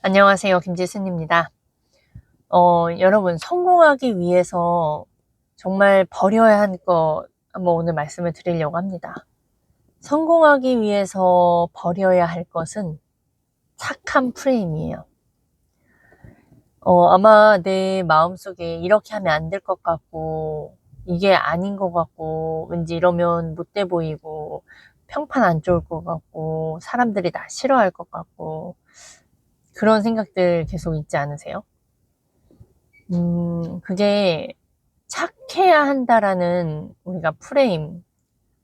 안녕하세요. 김지순입니다. 여러분, 성공하기 위해서 정말 버려야 할 것 한번 오늘 말씀을 드리려고 합니다. 성공하기 위해서 버려야 할 것은 착한 프레임이에요. 아마 내 마음속에 이렇게 하면 안 될 것 같고, 이게 아닌 것 같고, 왠지 이러면 못돼 보이고, 평판 안 좋을 것 같고, 사람들이 나 싫어할 것 같고, 그런 생각들 계속 있지 않으세요? 그게 착해야 한다라는 우리가 프레임,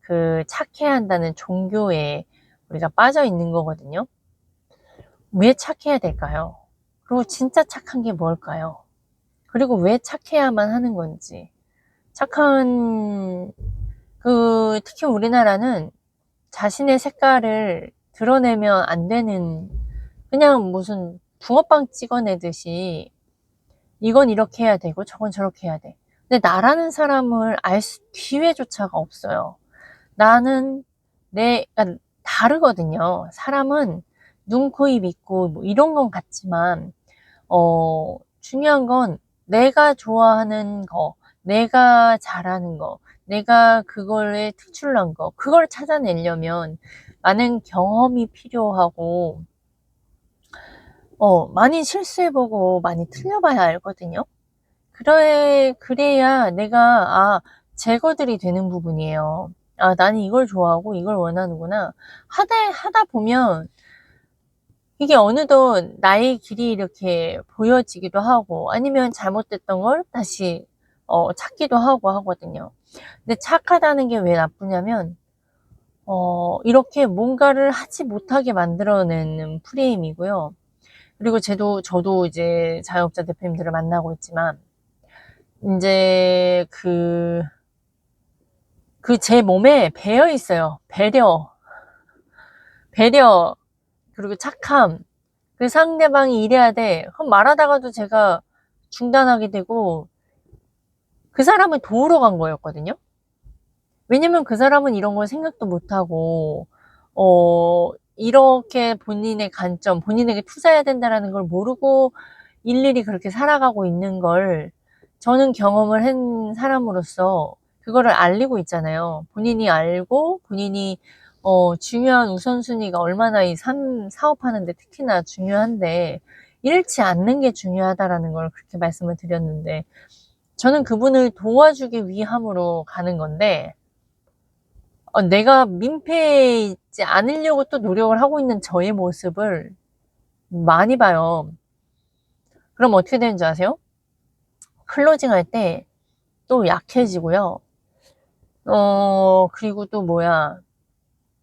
그 착해야 한다는 종교에 우리가 빠져 있는 거거든요. 왜 착해야 될까요? 그리고 진짜 착한 게 뭘까요? 그리고 왜 착해야만 하는 건지. 착한, 특히 우리나라는 자신의 색깔을 드러내면 안 되는, 그냥 무슨 붕어빵 찍어내듯이 이건 이렇게 해야 되고 저건 저렇게 해야 돼. 근데 나라는 사람을 기회조차가 없어요. 나는 그러니까 다르거든요. 사람은 눈, 코, 입 있고 뭐 이런 건 같지만 중요한 건 내가 좋아하는 거, 내가 잘하는 거, 내가 그걸에 특출난 거, 그걸 찾아내려면 많은 경험이 필요하고 많이 실수해보고 많이 틀려봐야 알거든요. 그래야 내가, 제거들이 되는 부분이에요. 나는 이걸 좋아하고 이걸 원하는구나. 하다 보면 이게 어느덧 나의 길이 이렇게 보여지기도 하고 아니면 잘못됐던 걸 다시 찾기도 하고 하거든요. 근데 착하다는 게 왜 나쁘냐면 이렇게 뭔가를 하지 못하게 만들어내는 프레임이고요. 그리고 저도 이제 자영업자 대표님들을 만나고 있지만 이제 제 몸에 배어 있어요. 배려, 그리고 착함. 그 상대방이 이래야 돼. 그럼 말하다가도 제가 중단하게 되고, 그 사람을 도우러 간 거였거든요? 왜냐면 그 사람은 이런 걸 생각도 못하고, 이렇게 본인의 관점, 본인에게 투자해야 된다는 걸 모르고 일일이 그렇게 살아가고 있는 걸 저는 경험을 한 사람으로서 그거를 알리고 있잖아요. 본인이 알고 본인이 중요한 우선순위가 얼마나 이 사업하는데 특히나 중요한데 잃지 않는 게 중요하다라는 걸 그렇게 말씀을 드렸는데 저는 그분을 도와주기 위함으로 가는 건데 내가 민폐이지 않으려고 또 노력을 하고 있는 저의 모습을 많이 봐요. 그럼 어떻게 되는지 아세요? 클로징 할 때 또 약해지고요. 그리고 또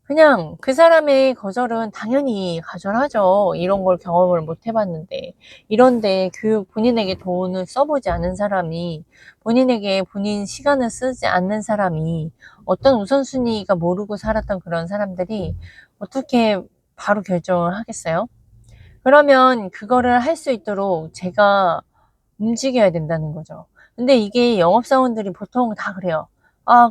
그냥 그 사람의 거절은 당연히 가절하죠. 이런 걸 경험을 못 해봤는데. 이런데 본인에게 돈을 써보지 않은 사람이, 본인에게 본인 시간을 쓰지 않는 사람이, 어떤 우선순위가 모르고 살았던 그런 사람들이 어떻게 바로 결정을 하겠어요? 그러면 그거를 할 수 있도록 제가 움직여야 된다는 거죠. 근데 이게 영업사원들이 보통 다 그래요.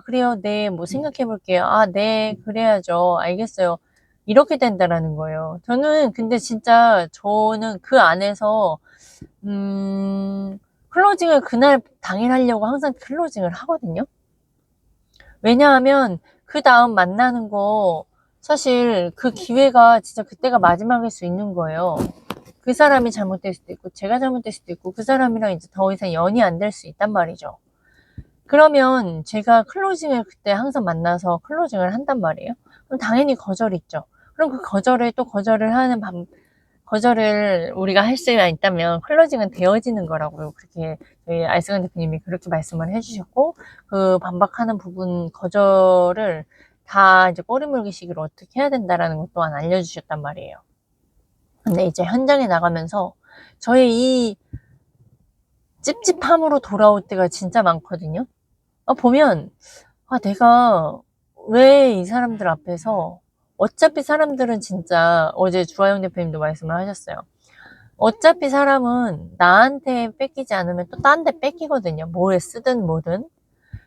그래요. 네, 뭐 생각해 볼게요. 네, 그래야죠. 알겠어요. 이렇게 된다라는 거예요. 근데 진짜 저는 그 안에서, 클로징을 그날 당일 하려고 항상 클로징을 하거든요. 왜냐하면 그 다음 만나는 거 사실 그 기회가 진짜 그때가 마지막일 수 있는 거예요. 그 사람이 잘못될 수도 있고 제가 잘못될 수도 있고 그 사람이랑 이제 더 이상 연이 안 될 수 있단 말이죠. 그러면 제가 클로징을 그때 항상 만나서 클로징을 한단 말이에요. 그럼 당연히 거절이 있죠. 그럼 그 거절을 우리가 할 수가 있다면 클로징은 되어지는 거라고요. 그렇게 저희 알승환 대표님이 그렇게 말씀을 해주셨고 그 반박하는 부분 거절을 다 이제 꼬리물기식으로 어떻게 해야 된다라는 것 또한 알려주셨단 말이에요. 근데 이제 현장에 나가면서 저의 이 찝찝함으로 돌아올 때가 진짜 많거든요. 보면 내가 왜 이 사람들 앞에서 어차피 사람들은 진짜 어제 주하영 대표님도 말씀을 하셨어요. 어차피 사람은 나한테 뺏기지 않으면 또 딴 데 뺏기거든요. 뭐에 쓰든 뭐든.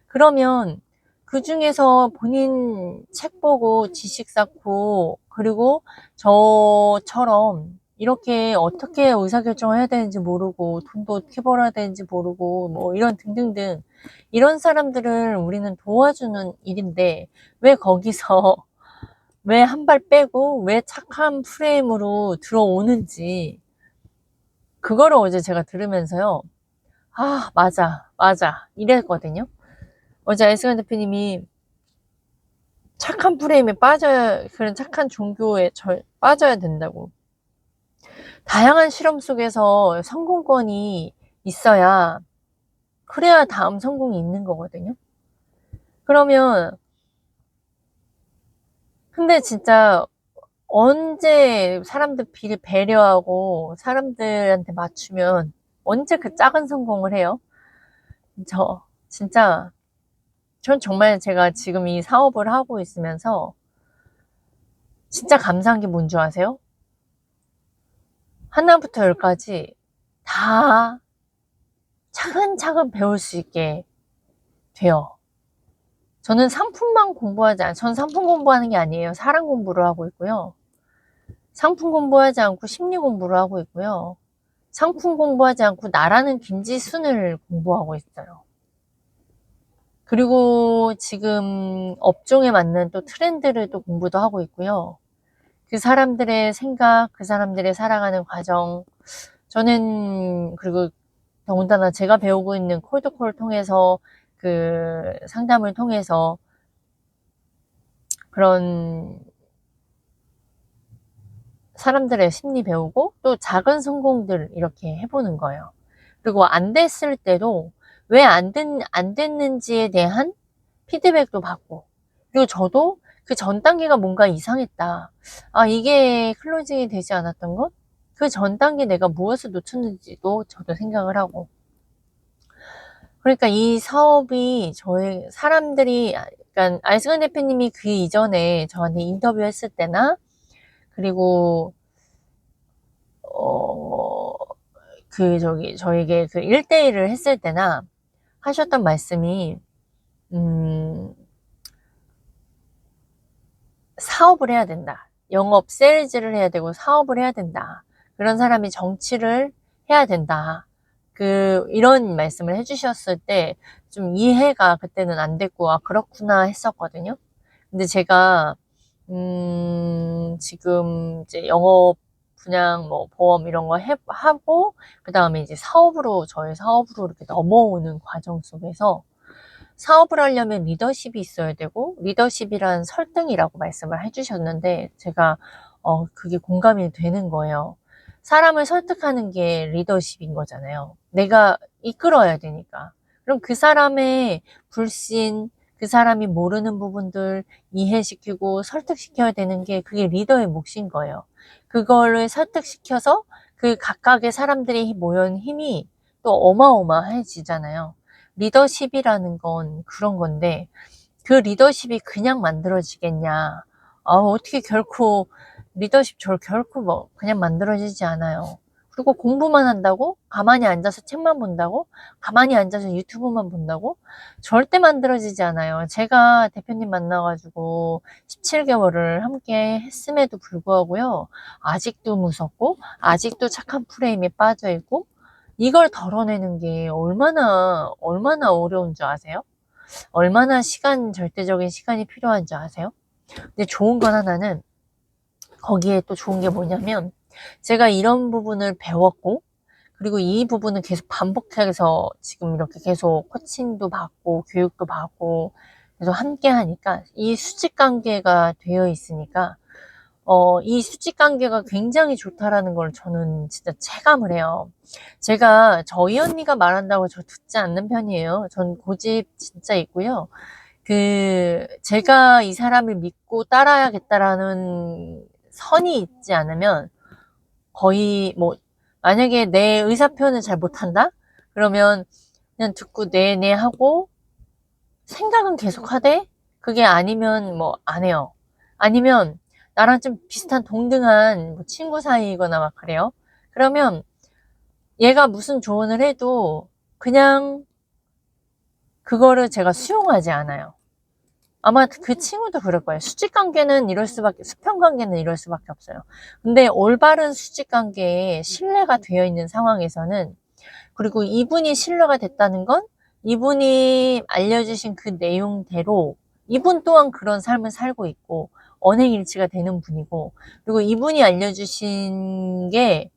그러면 그 중에서 본인 책 보고 지식 쌓고 그리고 저처럼 이렇게 어떻게 의사결정을 해야 되는지 모르고 돈도 어떻게 벌어야 되는지 모르고 뭐 이런 등등등 이런 사람들을 우리는 도와주는 일인데 왜 거기서 왜 한 발 빼고 왜 착한 프레임으로 들어오는지 그거를 어제 제가 들으면서요. 아 맞아 이랬거든요. 어제 아이스간 대표님이 착한 프레임에 빠져야 그런 착한 종교에 빠져야 된다고. 다양한 실험 속에서 성공권이 있어야 그래야 다음 성공이 있는 거거든요. 그러면 근데 진짜 언제 사람들 배려하고 사람들한테 맞추면 언제 그 작은 성공을 해요? 진짜 전 정말 제가 지금 이 사업을 하고 있으면서 진짜 감사한 게 뭔 줄 아세요? 하나부터 열까지 다 차근차근 배울 수 있게 돼요. 저는 전 상품 공부하는 게 아니에요. 사람 공부를 하고 있고요. 상품 공부하지 않고 심리 공부를 하고 있고요. 상품 공부하지 않고 나라는 김지순을 공부하고 있어요. 그리고 지금 업종에 맞는 또 트렌드를 또 공부도 하고 있고요. 그 사람들의 생각, 그 사람들의 살아가는 과정, 저는 그리고 더군다나 제가 배우고 있는 콜드콜을 통해서 그 상담을 통해서 그런 사람들의 심리 배우고 또 작은 성공들 이렇게 해보는 거예요. 그리고 안 됐을 때도 왜 안 됐는지에 대한 피드백도 받고 그리고 저도 그 전 단계가 뭔가 이상했다. 아, 이게 클로징이 되지 않았던 것? 그 전 단계 내가 무엇을 놓쳤는지도 저도 생각을 하고 그러니까 이 사업이 저희 사람들이 그러니까 알스간 대표님이 그 이전에 저한테 인터뷰했을 때나 그리고 어 저에게 그 1대1을 했을 때나 하셨던 말씀이 음 사업을 해야 된다. 영업 세일즈를 해야 되고 사업을 해야 된다. 그런 사람이 정치를 해야 된다. 이런 말씀을 해주셨을 때 좀 이해가 그때는 안 됐고, 아, 그렇구나 했었거든요. 근데 제가, 지금 이제 영업, 분양, 뭐, 보험 이런 거 하고, 그 다음에 이제 저희 사업으로 이렇게 넘어오는 과정 속에서 사업을 하려면 리더십이 있어야 되고 리더십이란 설득이라고 말씀을 해주셨는데 제가 그게 공감이 되는 거예요. 사람을 설득하는 게 리더십인 거잖아요. 내가 이끌어야 되니까. 그럼 그 사람의 불신, 그 사람이 모르는 부분들 이해시키고 설득시켜야 되는 게 그게 리더의 몫인 거예요. 그거를 설득시켜서 그 각각의 사람들이 모여있는 힘이 또 어마어마해지잖아요. 리더십이라는 건 그런 건데 그 리더십이 그냥 만들어지겠냐? 어떻게 결코 결코 뭐 그냥 만들어지지 않아요. 그리고 공부만 한다고? 가만히 앉아서 책만 본다고? 가만히 앉아서 유튜브만 본다고? 절대 만들어지지 않아요. 제가 대표님 만나가지고 17개월을 함께 했음에도 불구하고요. 아직도 무섭고, 아직도 착한 프레임에 빠져있고, 이걸 덜어내는 게 얼마나 어려운 줄 아세요? 얼마나 절대적인 시간이 필요한 줄 아세요? 근데 좋은 건 하나는, 거기에 또 좋은 게 뭐냐면, 제가 이런 부분을 배웠고, 그리고 이 부분을 계속 반복해서 지금 이렇게 계속 코칭도 받고, 교육도 받고, 계속 함께 하니까, 이 수직 관계가 되어 있으니까, 이 수직 관계가 굉장히 좋다라는 걸 저는 진짜 체감을 해요. 제가 저희 언니가 말한다고 저 듣지 않는 편이에요. 전 고집 진짜 있고요. 제가 이 사람을 믿고 따라야겠다라는 선이 있지 않으면 거의 뭐, 만약에 내 의사표현을 잘 못한다? 그러면 그냥 듣고 네네 하고 생각은 계속 하되 그게 아니면 뭐 안 해요. 아니면 나랑 좀 비슷한 동등한 뭐 친구 사이거나 막 그래요. 그러면 얘가 무슨 조언을 해도 그냥 그거를 제가 수용하지 않아요. 아마 그 친구도 그럴 거예요. 수직관계는 이럴 수밖에, 수평관계는 이럴 수밖에 없어요. 근데 올바른 수직관계에 신뢰가 되어 있는 상황에서는, 그리고 이분이 신뢰가 됐다는 건 이분이 알려주신 그 내용대로 이분 또한 그런 삶을 살고 있고 언행일치가 되는 분이고, 그리고 이분이 알려주신 게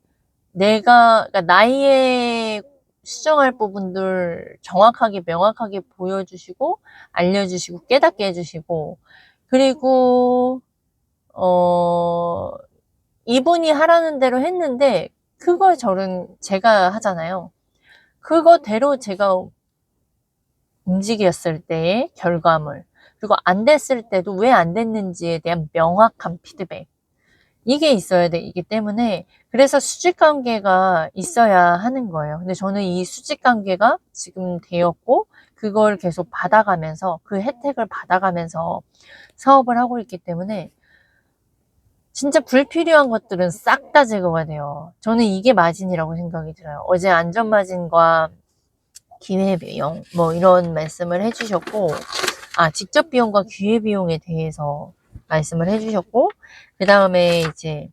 그러니까 나의 수정할 부분들 정확하게 명확하게 보여주시고 알려주시고 깨닫게 해주시고, 그리고 어 이분이 하라는 대로 했는데 그걸 제가 하잖아요. 그거대로 제가 움직였을 때의 결과물, 그리고 안 됐을 때도 왜 안 됐는지에 대한 명확한 피드백, 이게 있어야 되기 때문에, 그래서 수직 관계가 있어야 하는 거예요. 근데 저는 이 수직 관계가 지금 되었고 그걸 계속 받아가면서 그 혜택을 받아가면서 사업을 하고 있기 때문에 진짜 불필요한 것들은 싹 다 제거가 돼요. 저는 이게 마진이라고 생각이 들어요. 어제 안전마진과 기회비용 뭐 이런 말씀을 해주셨고, 직접 비용과 기회비용에 대해서 말씀을 해주셨고, 그 다음에 이제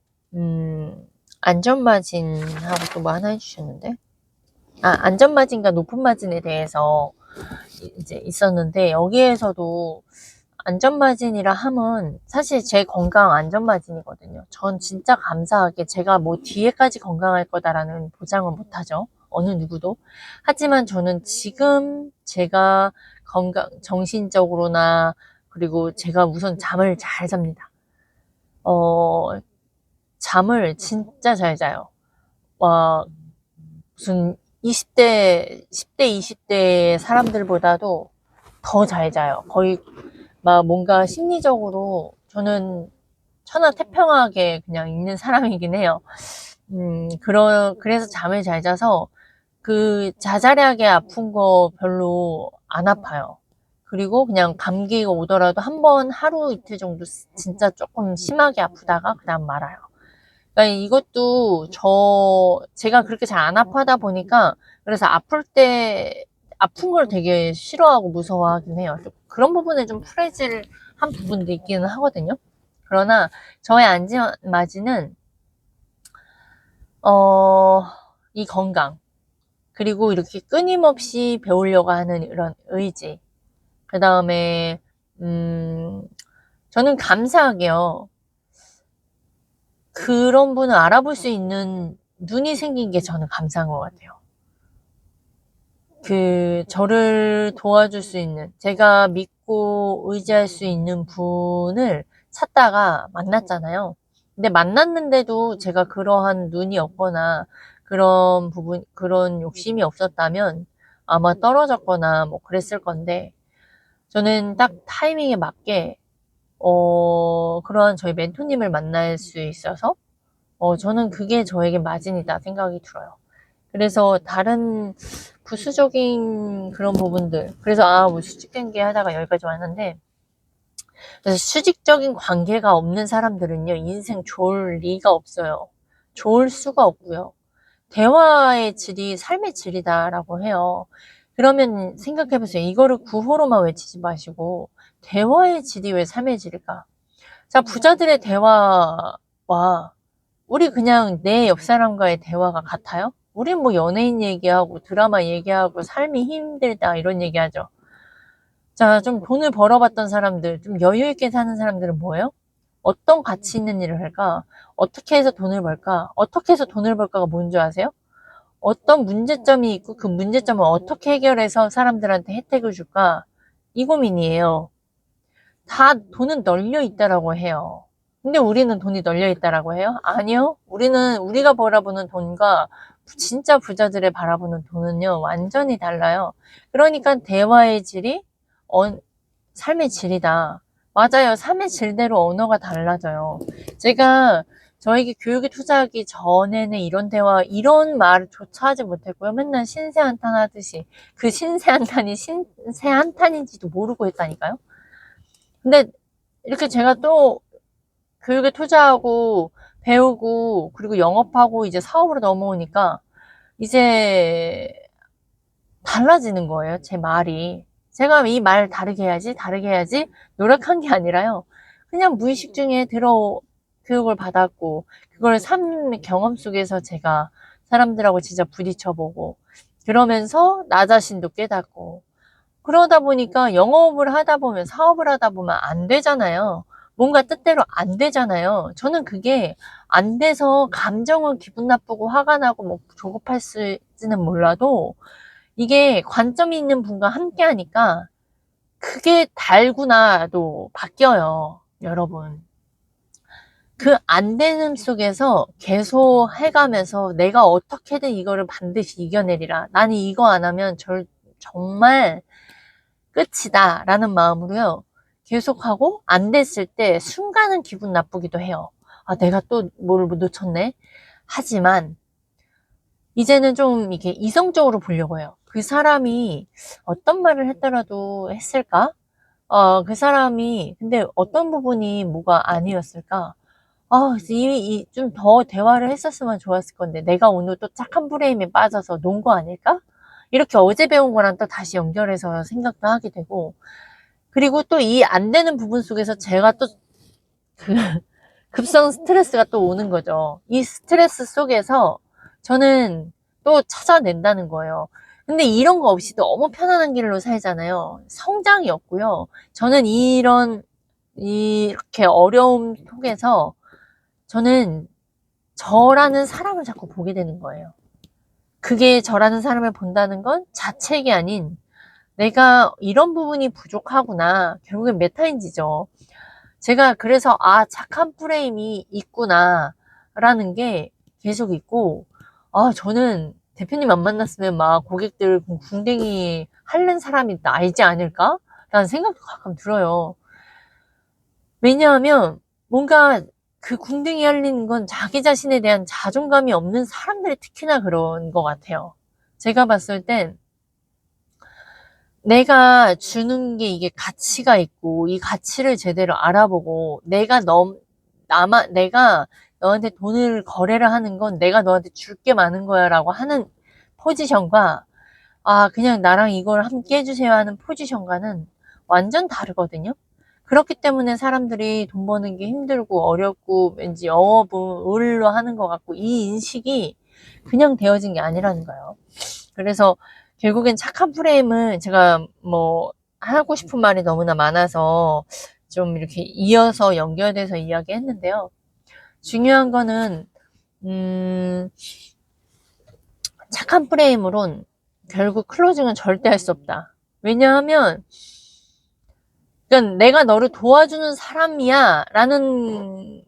안전마진하고 또 뭐 하나 해주셨는데, 안전마진과 높은 마진에 대해서 이제 있었는데, 여기에서도 안전마진이라 함은 사실 제 건강 안전마진이거든요. 전 진짜 감사하게 제가 뭐 뒤에까지 건강할 거다라는 보장은 못하죠. 어느 누구도. 하지만 저는 지금 제가 정신적으로나, 그리고 제가 우선 잠을 잘 잡니다. 잠을 진짜 잘 자요. 무슨 20대, 10대, 20대 사람들보다도 더 잘 자요. 거의 막 뭔가 심리적으로 저는 천하태평하게 그냥 있는 사람이긴 해요. 그래서 잠을 잘 자서 그 자잘하게 아픈 거 별로 안 아파요. 그리고 그냥 감기가 오더라도 한 번 하루 이틀 정도 진짜 조금 심하게 아프다가 그다음 말아요. 그러니까 이것도 제가 그렇게 잘 안 아파하다 보니까, 그래서 아픈 걸 되게 싫어하고 무서워하긴 해요. 그런 부분에 좀 프레질 한 부분도 있기는 하거든요. 그러나 저의 안전마진은 이 건강, 그리고 이렇게 끊임없이 배우려고 하는 이런 의지, 그 다음에 저는 감사하게요, 그런 분을 알아볼 수 있는 눈이 생긴 게 저는 감사한 것 같아요. 저를 도와줄 수 있는, 제가 믿고 의지할 수 있는 분을 찾다가 만났잖아요. 근데 만났는데도 제가 그러한 눈이 없거나 그런 욕심이 없었다면 아마 떨어졌거나 뭐 그랬을 건데, 저는 딱 타이밍에 맞게 그러한 저희 멘토님을 만날 수 있어서 저는 그게 저에게 마진이다 생각이 들어요. 그래서 다른 부수적인 그런 부분들, 그래서 뭐 수직관계 하다가 여기까지 왔는데, 그래서 수직적인 관계가 없는 사람들은요, 인생 좋을 리가 없어요. 좋을 수가 없고요. 대화의 질이 삶의 질이다라고 해요. 그러면 생각해보세요. 이거를 구호로만 외치지 마시고 대화의 질이 왜 삶의 질일까? 자, 부자들의 대화와 우리 그냥 내 옆 사람과의 대화가 같아요? 우린 뭐 연예인 얘기하고 드라마 얘기하고 삶이 힘들다 이런 얘기하죠. 자, 좀 돈을 벌어봤던 사람들, 좀 여유 있게 사는 사람들은 뭐예요? 어떤 가치 있는 일을 할까? 어떻게 해서 돈을 벌까? 어떻게 해서 돈을 벌까가 뭔지 아세요? 어떤 문제점이 있고 그 문제점을 어떻게 해결해서 사람들한테 혜택을 줄까? 이 고민이에요. 다 돈은 널려 있다라고 해요. 근데 우리는 돈이 널려 있다라고 해요? 아니요. 우리가 바라보는 돈과 진짜 부자들의 바라보는 돈은요, 완전히 달라요. 그러니까 대화의 질이 삶의 질이다. 맞아요. 삶의 질대로 언어가 달라져요. 제가 저에게 교육에 투자하기 전에는 이런 말조차 하지 못했고요. 맨날 신세한탄 하듯이. 그 신세한탄이 신세한탄인지도 모르고 했다니까요. 근데 이렇게 제가 또 교육에 투자하고 배우고 그리고 영업하고 이제 사업으로 넘어오니까 이제 달라지는 거예요. 제 말이. 제가 이 말 다르게 해야지, 다르게 해야지 노력한 게 아니라요. 그냥 무의식 중에 교육을 받았고, 그걸 삶의 경험 속에서 제가 사람들하고 진짜 부딪혀보고, 그러면서 나 자신도 깨닫고, 그러다 보니까 영업을 하다 보면, 사업을 하다 보면 안 되잖아요. 뭔가 뜻대로 안 되잖아요. 저는 그게 안 돼서 감정은 기분 나쁘고 화가 나고 뭐 조급할지는 몰라도 이게 관점이 있는 분과 함께 하니까 그게 달구나도 바뀌어요, 여러분. 그 안 되는 속에서 계속 해가면서 내가 어떻게든 이거를 반드시 이겨내리라. 나는 이거 안 하면 정말 끝이다. 라는 마음으로요. 계속하고 안 됐을 때 순간은 기분 나쁘기도 해요. 아, 내가 또 뭘 놓쳤네. 하지만 이제는 좀 이게 이성적으로 보려고 해요. 그 사람이 어떤 말을 했더라도 했을까? 그 사람이 근데 어떤 부분이 뭐가 아니었을까? 좀 더 대화를 했었으면 좋았을 건데 내가 오늘 또 착한 프레임에 빠져서 논 거 아닐까? 이렇게 어제 배운 거랑 또 다시 연결해서 생각도 하게 되고 그리고 또 이 안 되는 부분 속에서 제가 또 그 급성 스트레스가 또 오는 거죠. 이 스트레스 속에서 저는 또 찾아낸다는 거예요. 근데 이런 거 없이 너무 편안한 길로 살잖아요. 성장이 없고요. 저는 이렇게 어려움 속에서 저는 저라는 사람을 자꾸 보게 되는 거예요. 그게 저라는 사람을 본다는 건 자책이 아닌 내가 이런 부분이 부족하구나. 결국엔 메타인지죠. 제가 그래서 착한 프레임이 있구나 라는 게 계속 있고 저는 대표님 안 만났으면 막 고객들 궁뎅이 핥는 사람이 나이지 않을까? 라는 생각도 가끔 들어요. 왜냐하면 뭔가 그 궁뎅이 핥는 건 자기 자신에 대한 자존감이 없는 사람들이 특히나 그런 것 같아요. 제가 봤을 땐 내가 주는 게 이게 가치가 있고 이 가치를 제대로 알아보고 내가 너한테 돈을 거래를 하는 건 내가 너한테 줄 게 많은 거야 라고 하는 포지션과 그냥 나랑 이걸 함께 해주세요 하는 포지션과는 완전 다르거든요. 그렇기 때문에 사람들이 돈 버는 게 힘들고 어렵고 왠지 영업을로 하는 것 같고 이 인식이 그냥 되어진 게 아니라는 거예요. 그래서 결국엔 착한 프레임은 제가 뭐 하고 싶은 말이 너무나 많아서 좀 이렇게 이어서 연결돼서 이야기했는데요. 중요한 거는 착한 프레임으론 결국 클로징은 절대 할 수 없다. 왜냐하면 그러니까 내가 너를 도와주는 사람이야 라는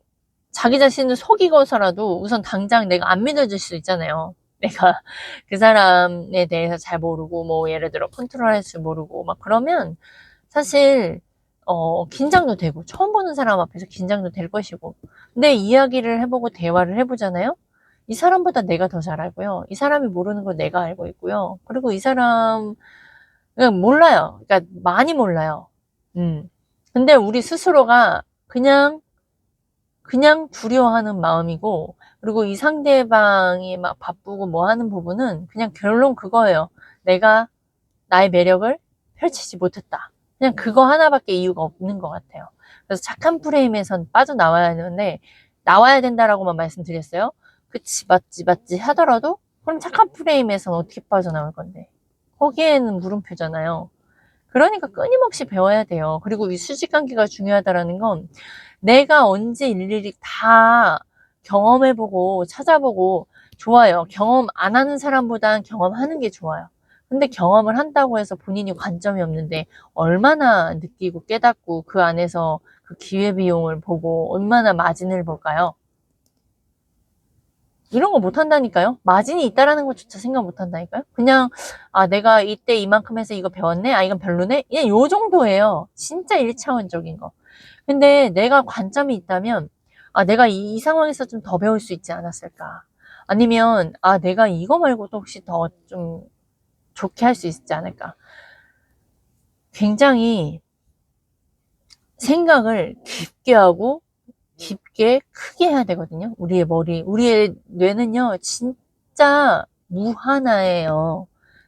자기 자신을 속이고서라도 우선 당장 내가 안 믿어질 수 있잖아요. 내가 그 사람에 대해서 잘 모르고 뭐 예를 들어 컨트롤할 줄 모르고 막 그러면 사실 긴장도 되고 처음 보는 사람 앞에서 긴장도 될 것이고 근데 이야기를 해보고 대화를 해보잖아요. 이 사람보다 내가 더 잘 알고요. 이 사람이 모르는 걸 내가 알고 있고요. 그리고 이 사람 그냥 몰라요. 그러니까 많이 몰라요. 근데 우리 스스로가 그냥 두려워하는 마음이고, 그리고 이 상대방이 막 바쁘고 뭐 하는 부분은 그냥 결론 그거예요. 내가 나의 매력을 펼치지 못했다. 그냥 그거 하나밖에 이유가 없는 것 같아요. 그래서 착한 프레임에선 빠져나와야 하는데, 나와야 된다라고만 말씀드렸어요. 그치, 맞지 하더라도, 그럼 착한 프레임에선 어떻게 빠져나올 건데? 거기에는 물음표잖아요. 그러니까 끊임없이 배워야 돼요. 그리고 이 수직 관계가 중요하다라는 건 내가 언제 일일이 다 경험해보고 찾아보고 좋아요. 경험 안 하는 사람보단 경험하는 게 좋아요. 근데 경험을 한다고 해서 본인이 관점이 없는데 얼마나 느끼고 깨닫고 그 안에서 그 기회비용을 보고 얼마나 마진을 볼까요? 이런 거 못한다니까요. 마진이 있다라는 것조차 생각 못한다니까요. 그냥 내가 이때 이만큼 해서 이거 배웠네? 이건 별로네? 그냥 요 정도예요. 진짜 1차원적인 거. 근데 내가 관점이 있다면 내가 이 상황에서 좀 더 배울 수 있지 않았을까? 아니면 내가 이거 말고도 혹시 더 좀 좋게 할 수 있지 않을까? 굉장히 생각을 깊게 하고 깊게 크게 해야 되거든요. 우리의 뇌는요, 진짜 무한하예요.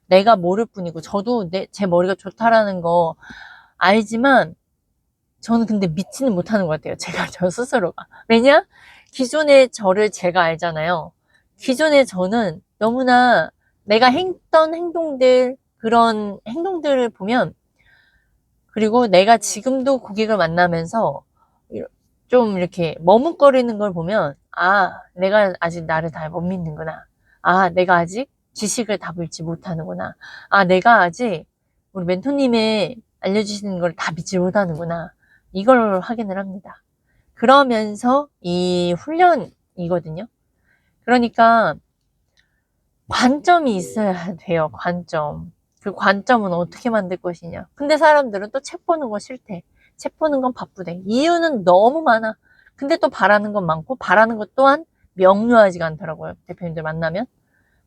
내가 모를 뿐이고, 저도 제 머리가 좋다라는 거 알지만, 저는 근데 믿지는 못하는 것 같아요. 제가 저 스스로가. 왜냐? 기존의 저를 제가 알잖아요. 기존의 저는 너무나 내가 했던 행동들, 그런 행동들을 보면, 그리고 내가 지금도 고객을 만나면서 좀 이렇게 머뭇거리는 걸 보면, 아, 내가 아직 나를 다 못 믿는구나. 아, 내가 아직 지식을 다 믿지 못하는구나. 아, 내가 아직 우리 멘토님의 알려주시는 걸 다 믿지 못하는구나. 이걸 확인을 합니다. 그러면서 이 훈련이거든요. 그러니까 관점이 있어야 돼요. 관점. 그 관점은 어떻게 만들 것이냐. 근데 사람들은 또 책 보는 거 싫대. 책 보는 건 바쁘대. 이유는 너무 많아. 근데 또 바라는 건 많고 바라는 것 또한 명료하지가 않더라고요. 대표님들 만나면.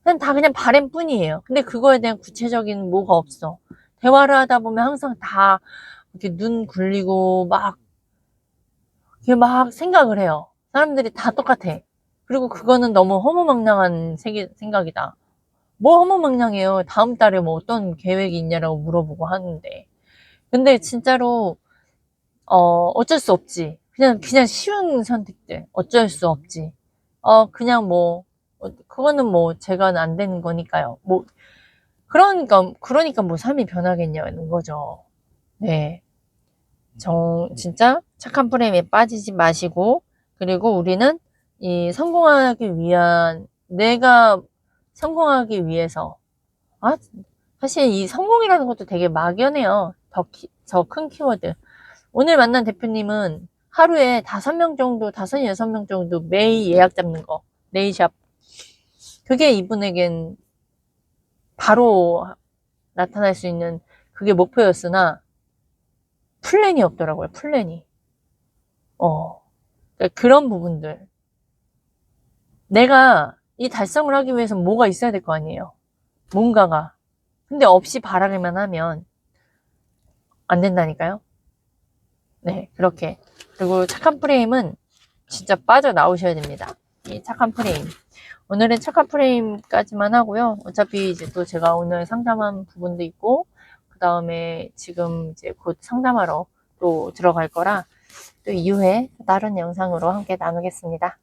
그냥 바램뿐이에요. 근데 그거에 대한 구체적인 뭐가 없어. 대화를 하다 보면 항상 다 이렇게 눈 굴리고 이렇게 막 생각을 해요. 사람들이 다 똑같아. 그리고 그거는 너무 허무맹랑한 생각이다. 뭐 허무맹랑해요. 다음 달에 뭐 어떤 계획이 있냐라고 물어보고 하는데. 근데 진짜로, 어쩔 수 없지. 그냥 쉬운 선택들. 어쩔 수 없지. 그냥 뭐, 그거는 뭐 제가 안 되는 거니까요. 뭐, 그러니까 뭐 삶이 변하겠냐는 거죠. 네. 진짜 착한 프레임에 빠지지 마시고, 그리고 우리는 내가 성공하기 위해서, 아, 사실 이 성공이라는 것도 되게 막연해요. 더 큰 키워드. 오늘 만난 대표님은 하루에 5명 정도, 5, 6명 정도 매일 예약 잡는 거. 네일샵. 그게 이분에겐 바로 나타날 수 있는 그게 목표였으나 플랜이 없더라고요. 플랜이. 그러니까 그런 부분들. 내가 이 달성을 하기 위해서 뭐가 있어야 될 거 아니에요. 뭔가가. 근데 없이 바라기만 하면 안 된다니까요. 네, 그렇게. 그리고 착한 프레임은 진짜 빠져나오셔야 됩니다. 이 착한 프레임. 오늘은 착한 프레임까지만 하고요. 어차피 이제 또 제가 오늘 상담한 부분도 있고, 그 다음에 지금 이제 곧 상담하러 또 들어갈 거라, 또 이후에 다른 영상으로 함께 나누겠습니다.